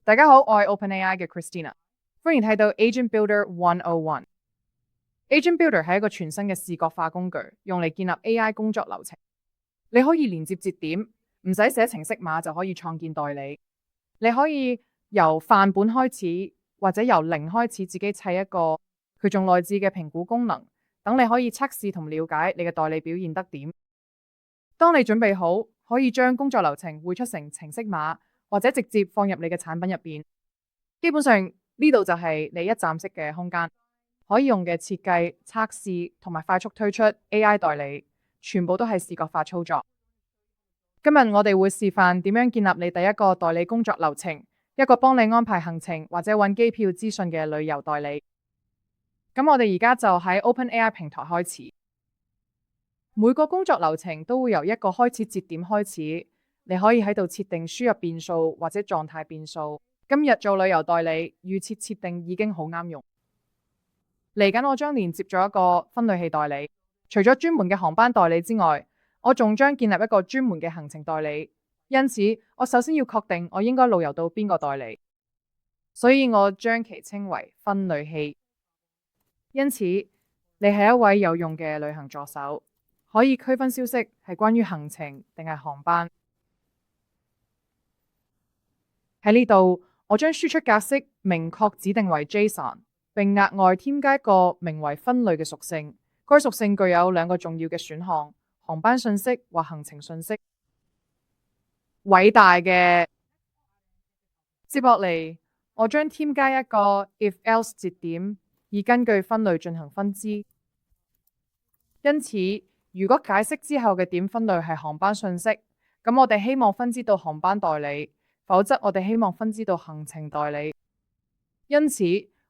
大家好，我係 OpenAI 嘅 Christina，歡迎睇到 Agent Builder 101。Agent Builder 係一個全新嘅視覺化工具，用嚟建立 AI 工作流程。你可以連接節點，唔使寫程式碼就可以創建代理。你可以由範本開始，或者由零開始自己砌一個佢仲內置嘅評估功能，等你可以測試同了解你嘅代理表現得點。當你準備好，可以將工作流程匯出成程式碼，或者直接放入你嘅產品入邊。基本上呢度就係你一站式嘅空間，可以用嘅設計、測試同埋快速推出 AI 代理，全部都係視覺化操作。今日我哋會示範點樣建立你第一個代理工作流程，一個幫你安排行程或者揾機票資訊嘅旅遊代理。咁我哋而家就喺 OpenAI 平台開始。每個工作流程都會由一個開始節點開始，你可以喺度設定輸入變數或者狀態變數。今日做旅遊代理，預設設定已經好啱用。嚟緊我將連接咗一個分類器代理，除咗專門嘅航班代理之外，我仲將建立一個專門嘅行程代理。因此，我首先要確定我應該路由到邊個代理，所以我將其稱為分類器。因此，你係一位有用嘅旅行助手，可以區分消息係關於行程定係航班。喺呢度，我將輸出格式明確指定為 JSON， 並額外添加一個名為分類嘅屬性。該屬性具有兩個重要嘅選項：航班信息或行程信息。偉大嘅，接落嚟，我將添加一個 if-else 節點，以根據分類進行分支。因此，如果解釋之後嘅點分類係航班信息，咁我哋希望分支到航班代理。否則，我哋希望分支到行程代理。因此，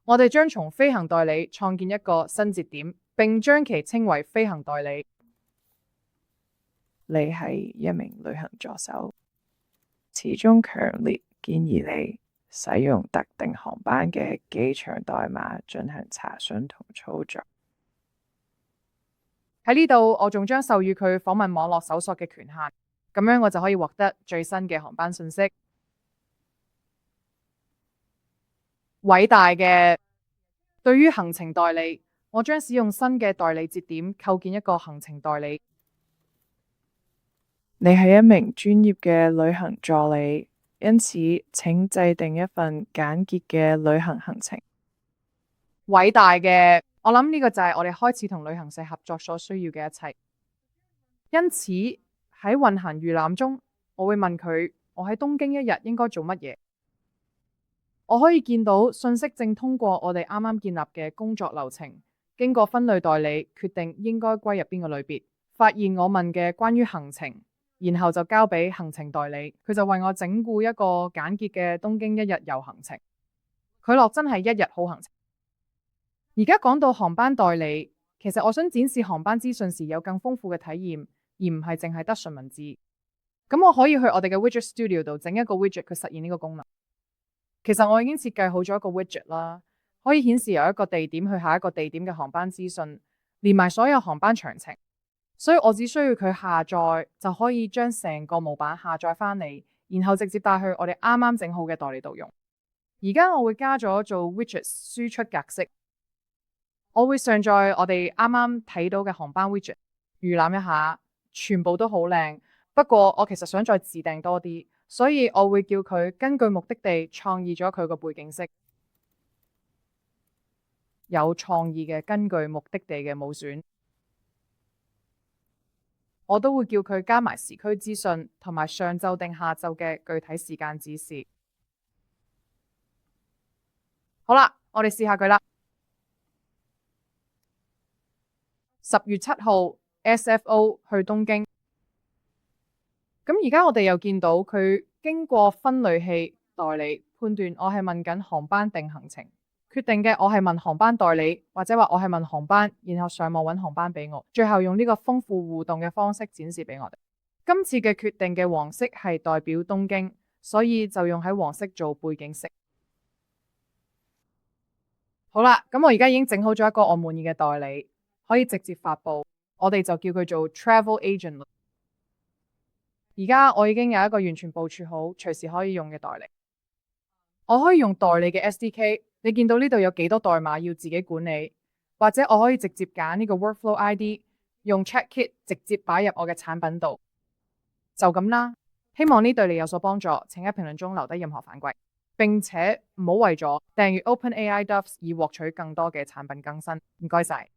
我哋將從飛行代理創建一個新節點，並將其稱為飛行代理。你係一名旅行助手，始終強烈建議你使用特定航班嘅機場代碼進行查詢同操作。喺呢度，我仲將授予佢訪問網絡搜索嘅權限，咁樣我就可以獲得最新嘅航班信息。偉大嘅，對於行程代理，我將使用新嘅代理節點構建一個行程代理。你係一名專業嘅旅行助理，因此請制定一份簡潔嘅旅行行程。偉大嘅，我諗呢個就係我哋開始同旅行社合作所需要嘅一切。因此喺運行預覽中，我會問佢：我喺東京一日應該做乜嘢？我可以見到信息正通過我哋啱啱建立嘅工作流程，經過分類代理決定應該歸入邊個類別，發現我問嘅關於行程，然後就交俾行程代理，佢就為我整固一個簡潔嘅東京一日遊行程。佢落真係一日好行程。而家講到航班代理，其實我想展示航班資訊時有更豐富嘅體驗，而唔係淨係得純文字。咁我可以去我哋嘅 Widget Studio 度整一個 widget 去實現呢個功能。其實我已經設計好咗一個 widget 啦，可以顯示由一個地點去下一個地點嘅航班資訊，連埋所有航班詳情。所以我只需要佢下載就可以將成個模板下載翻嚟，然後直接帶去我哋啱啱整好嘅代理度用。而家我會加咗做 widget 輸出格式，我會上載我哋啱啱睇到嘅航班 widget， 預覽一下，全部都好靚。不過我其實想再自訂多啲。所以我會叫佢根據目的地創意咗佢個背景色，有創意嘅根據目的地嘅冇選。我都會叫佢加埋時區資訊同埋上晝定下晝嘅具體時間指示。好啦，我哋試下佢啦。10月7號 SFO 去東京。咁而家我哋又見到佢經過分類器代理判斷，我係問緊航班定行程，決定嘅我係問航班代理，或者話我係問航班，然後上網揾航班俾我，最後用呢個豐富互動嘅方式展示俾我哋。今次嘅決定嘅黃色係代表東京，所以就用喺黃色做背景色。好啦，咁我而家已經整好咗一個我滿意嘅代理，可以直接發佈，我哋就叫佢做 Travel Agent。而家我已經有一個完全部署好，隨時可以用嘅代理。我可以用代理嘅 SDK，你見到呢度有幾多代碼要自己管理，或者我可以直接揀呢個 Workflow ID，用 ChatKit 直接擺入我嘅產品度，就咁啦。希望呢對你有所幫助，請喺評論中留低任何反饋，並且唔好為咗訂閱 OpenAI Devs 而獲取更多嘅產品更新。唔該晒。